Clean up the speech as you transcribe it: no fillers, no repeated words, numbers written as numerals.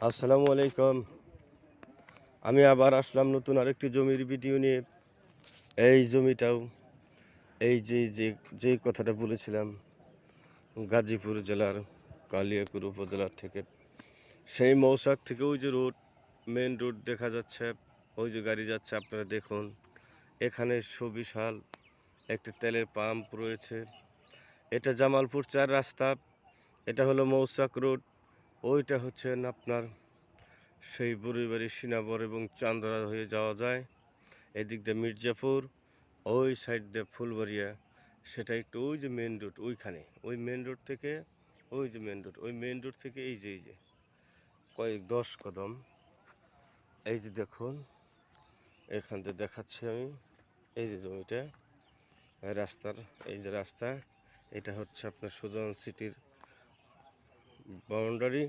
আসসালামু আলাইকুম। আমি আবার আসলাম নতুন আরেকটি জমির ভিডিও নিয়ে। এই জমিটাও এই যে কথাটা বলেছিলাম, গাজীপুর জেলার কালিয়াকৈর উপজেলার থেকে, সেই মৌসাক থেকে ওই যে রোড, মেন রোড দেখা যাচ্ছে, ওই যে গাড়ি যাচ্ছে আপনারা দেখুন। এখানে সুবিশাল একটি তেলের পাম্প রয়েছে। এটা জামালপুর ৪ রাস্তা, এটা হলো মৌসাক রোড। ওইটা হচ্ছেন আপনার সেই বুড়িবাড়ি, সিনাবর এবং চান্দরা হয়ে যাওয়া যায়। এদিক দিয়ে মির্জাপুর, ওই সাইড দিয়ে ফুলবাড়িয়া, সেটা একটু ওই যে মেন রোড, ওইখানে ওই মেন রোড থেকে, ওই যে মেন রোড, ওই মেন রোড থেকে এই যে কয়েক 10 কদম, এই যে দেখুন, এখান থেকে দেখাচ্ছি আমি। এই যে জমিটা, রাস্তার এই যে রাস্তা, এটা হচ্ছে আপনার সুজন সিটির বাউন্ডারি।